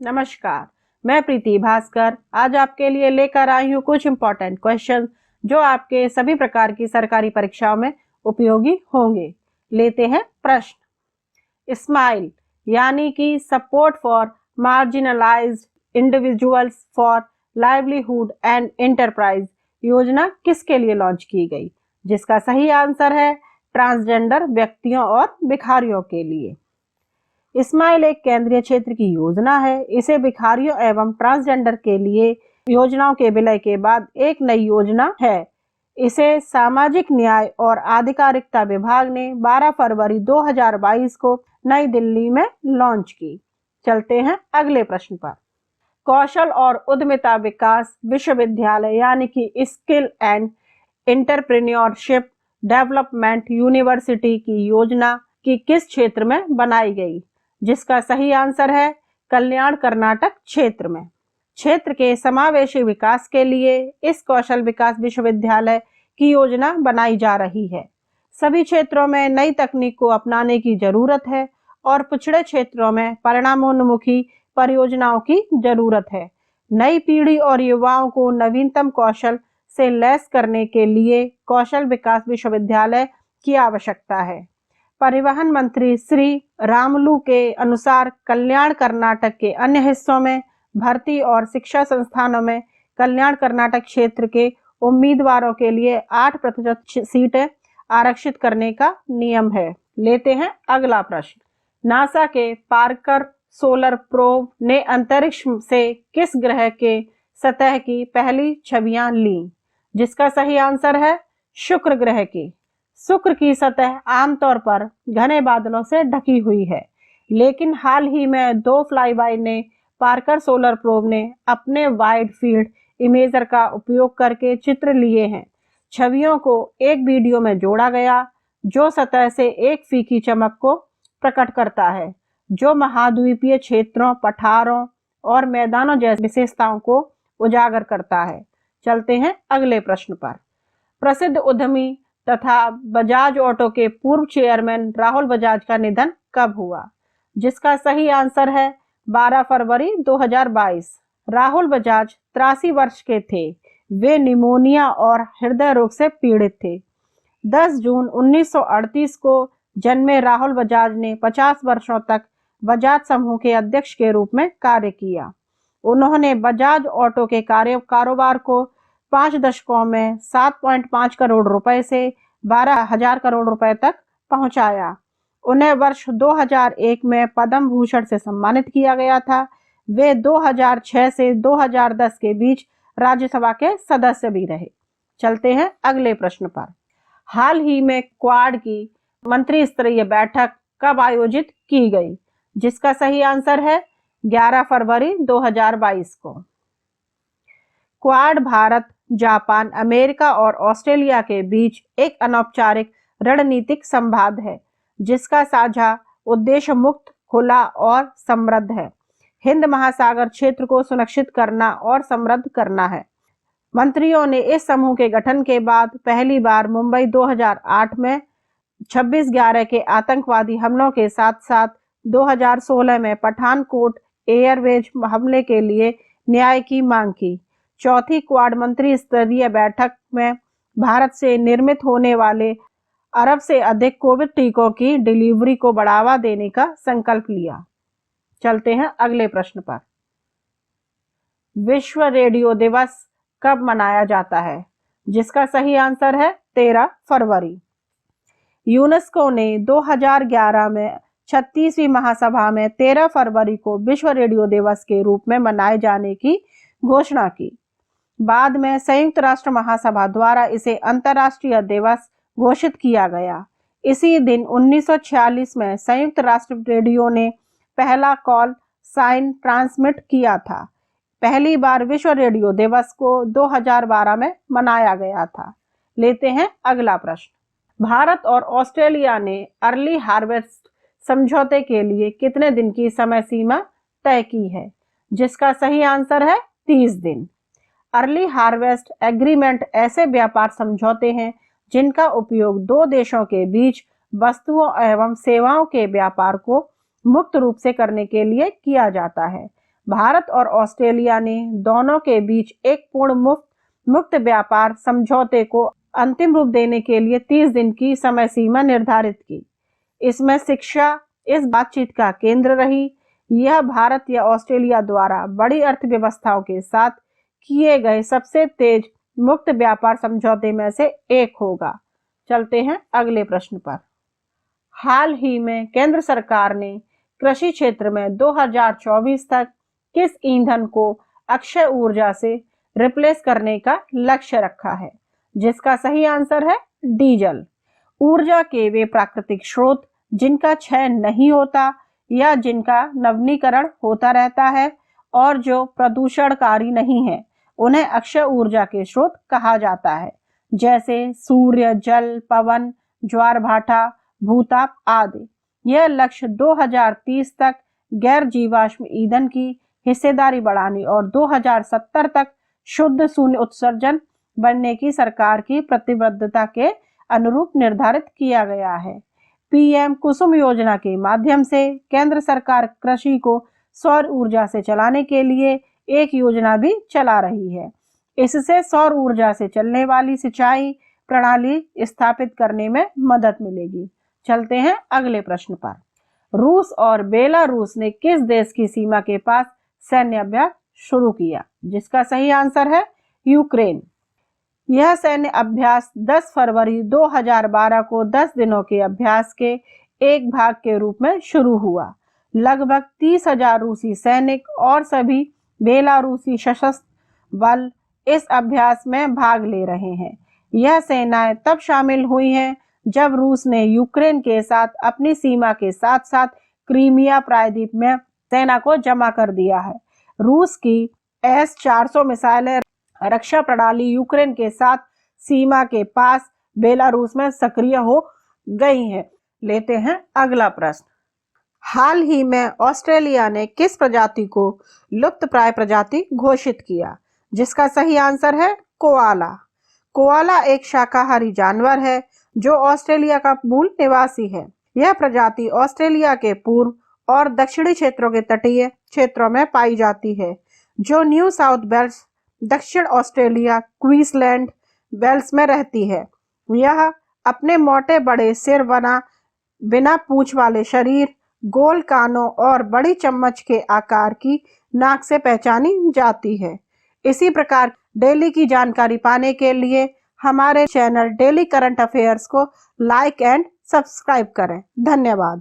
नमस्कार, मैं प्रीति भास्कर आज आपके लिए लेकर आई हूँ कुछ इम्पोर्टेंट क्वेश्चन जो आपके सभी प्रकार की सरकारी परीक्षाओं में उपयोगी होंगे। लेते हैं प्रश्न। स्माइल यानी कि support for marginalised individuals for livelihood and enterprise योजना किसके लिए लॉन्च की गई? जिसका सही आंसर है ट्रांसजेंडर व्यक्तियों और भिखारियों के लिए। स्माइल एक केंद्रीय क्षेत्र की योजना है। इसे भिखारियों एवं ट्रांसजेंडर के लिए योजनाओं के विलय के बाद एक नई योजना है। इसे सामाजिक न्याय और आधिकारिकता विभाग ने 12 फरवरी 2022 को नई दिल्ली में लॉन्च की। चलते हैं अगले प्रश्न पर। कौशल और उद्यमिता विकास विश्वविद्यालय यानी कि skill and entrepreneurship development university की योजना की किस क्षेत्र में बनाई गई? जिसका सही आंसर है कल्याण कर्नाटक क्षेत्र में। क्षेत्र के समावेशी विकास के लिए इस कौशल विकास विश्वविद्यालय की योजना बनाई जा रही है। सभी क्षेत्रों में नई तकनीक को अपनाने की जरूरत है और पिछड़े क्षेत्रों में परिणामोन्मुखी परियोजनाओं की जरूरत है। नई पीढ़ी और युवाओं को नवीनतम कौशल से लैस करने के लिए कौशल विकास विश्वविद्यालय की आवश्यकता है। परिवहन मंत्री श्री रामुलु के अनुसार कल्याण कर्नाटक के अन्य हिस्सों में भर्ती और शिक्षा संस्थानों में कल्याण कर्नाटक क्षेत्र के उम्मीदवारों के लिए 8% सीटें आरक्षित करने का नियम है। लेते हैं अगला प्रश्न। नासा के पार्कर सोलर प्रोब ने अंतरिक्ष से किस ग्रह के सतह की पहली छवियां ली? जिसका सही आंसर है शुक्र ग्रह की। शुक्र की सतह आमतौर पर घने बादलों से ढकी हुई है, लेकिन हाल ही में 2 फ्लाईबाय ने पार्कर सोलर प्रोब ने अपने वाइड फील्ड इमेजर का उपयोग करके चित्र लिए हैं। छवियों को एक वीडियो में जोड़ा गया जो सतह से एक फीकी चमक को प्रकट करता है, जो महाद्वीपीय क्षेत्रों, पठारों और मैदानों जैसी विशेषताओं को उजागर करता है। चलते हैं अगले प्रश्न पर। प्रसिद्ध उद्यमी तथा बजाज ऑटो के पूर्व चेयरमैन राहुल बजाज का निधन कब हुआ? जिसका सही आंसर है 12 फरवरी 2022। राहुल बजाज 83 वर्ष के थे। वे निमोनिया और हृदय रोग से पीड़ित थे। 10 जून 1938 को जन्मे राहुल बजाज ने 50 वर्षों तक बजाज समूह के अध्यक्ष के रूप में कार्य किया। उन्होंने बजाज ऑटो के कारोबार को 5 दशकों में 7.5 करोड़ रुपए से 12,000 करोड़ रुपए तक पहुंचाया। उन्हें वर्ष 2001 में पद्म भूषण से सम्मानित किया गया था। वे 2006 से 2010 के बीच राज्यसभा के सदस्य भी रहे। चलते हैं अगले प्रश्न पर। हाल ही में क्वाड की मंत्री स्तरीय बैठक कब आयोजित की गई? जिसका सही आंसर है 11 फरवरी 2022 को। क्वाड भारत, जापान, अमेरिका और ऑस्ट्रेलिया के बीच एक अनौपचारिक रणनीतिक संवाद है जिसका साझा उद्देश्य मुक्त, खुला और समृद्ध है। हिंद महासागर क्षेत्र को सुनिश्चित करना और समृद्ध करना है। मंत्रियों ने इस समूह के गठन के बाद पहली बार मुंबई 2008 में 26/11 के आतंकवादी हमलों के साथ साथ 2016 में पठानकोट एयरवेज हमले के लिए न्याय की मांग की। चौथी क्वाड मंत्री स्तरीय बैठक में भारत से निर्मित होने वाले अरब से अधिक कोविड टीकों की डिलीवरी को बढ़ावा देने का संकल्प लिया। चलते हैं अगले प्रश्न पर। विश्व रेडियो दिवस कब मनाया जाता है? जिसका सही आंसर है 13 फरवरी। यूनेस्को ने 2011 में 36वीं महासभा में 13 फरवरी को विश्व रेडियो दिवस के रूप में मनाए जाने की घोषणा की। बाद में संयुक्त राष्ट्र महासभा द्वारा इसे अंतर्राष्ट्रीय दिवस घोषित किया गया। इसी दिन 1946 में संयुक्त राष्ट्र रेडियो ने पहला कॉल साइन ट्रांसमिट किया था। पहली बार विश्व रेडियो दिवस को 2012 में मनाया गया था। लेते हैं अगला प्रश्न। भारत और ऑस्ट्रेलिया ने अर्ली हार्वेस्ट समझौते के लिए कितने दिन की समय सीमा तय की है? जिसका सही आंसर है 30 दिन। अर्ली हार्वेस्ट एग्रीमेंट ऐसे व्यापार समझौते हैं जिनका उपयोग दो देशों के बीच वस्तुओं एवं सेवाओं के व्यापार को मुक्त रूप से करने के लिए किया जाता है। भारत और ऑस्ट्रेलिया ने दोनों के बीच एक पूर्ण मुक्त व्यापार समझौते को अंतिम रूप देने के लिए 30 दिन की समय सीमा निर्धारित की। इसमें शिक्षा इस बातचीत का केंद्र रही। यह भारत या ऑस्ट्रेलिया द्वारा बड़ी अर्थव्यवस्थाओं के साथ किए गए सबसे तेज मुक्त व्यापार समझौते में से एक होगा। चलते हैं अगले प्रश्न पर। हाल ही में केंद्र सरकार ने कृषि क्षेत्र में 2024 तक किस ईंधन को अक्षय ऊर्जा से रिप्लेस करने का लक्ष्य रखा है? जिसका सही आंसर है डीजल। ऊर्जा के वे प्राकृतिक स्रोत जिनका क्षय नहीं होता या जिनका नवीनीकरण होता रहता है और जो प्रदूषणकारी नहीं है, उन्हें अक्षय ऊर्जा के स्रोत कहा जाता है, जैसे सूर्य, जल, पवन, ज्वार भाटा, भूताप आदि। यह लक्ष्य 2030 तक गैर जीवाश्म ईंधन की हिस्सेदारी बढ़ाने और 2070 तक शुद्ध शून्य उत्सर्जन बनने की सरकार की प्रतिबद्धता के अनुरूप निर्धारित किया गया है। पीएम कुसुम योजना के माध्यम से केंद्र सरकार कृषि को सौर ऊर्जा से चलाने के लिए एक योजना भी चला रही है। इससे सौर ऊर्जा से चलने वाली सिंचाई प्रणाली स्थापित करने में मदद मिलेगी। चलते हैं अगले प्रश्न पर। रूस और बेलारूस ने किस देश की सीमा के पास सैन्य अभ्यास शुरू किया? जिसका सही आंसर है यूक्रेन। यह सैन्य अभ्यास 10 फरवरी 2012 को 10 दिनों के अभ्यास के एक भाग के रूप में शुरू हुआ। लगभग 30,000 रूसी सैनिक और सभी बेलारूसी सशस्त्र बल इस अभ्यास में भाग ले रहे हैं। यह सेनाएं तब शामिल हुई हैं जब रूस ने यूक्रेन के साथ अपनी सीमा के साथ साथ क्रीमिया प्रायद्वीप में सेना को जमा कर दिया है। रूस की S-400 मिसाइलें रक्षा प्रणाली यूक्रेन के साथ सीमा के पास बेलारूस में सक्रिय हो गई हैं। लेते हैं अगला प्रश्न। हाल ही में ऑस्ट्रेलिया ने किस प्रजाति को लुप्तप्राय प्रजाति घोषित किया? जिसका सही आंसर है कोआला। कोआला एक शाकाहारी जानवर है जो ऑस्ट्रेलिया का मूल निवासी है। यह प्रजाति ऑस्ट्रेलिया के पूर्व और दक्षिणी क्षेत्रों के तटीय क्षेत्रों में पाई जाती है, जो न्यू साउथ वेल्स, दक्षिण ऑस्ट्रेलिया, क्वींसलैंड, वेल्स में रहती है। यह अपने मोटे बड़े सिर, बिना पूंछ वाले शरीर, गोल कानों और बड़ी चम्मच के आकार की नाक से पहचानी जाती है। इसी प्रकार डेली की जानकारी पाने के लिए हमारे चैनल डेली करंट अफेयर्स को लाइक एंड सब्सक्राइब करें। धन्यवाद।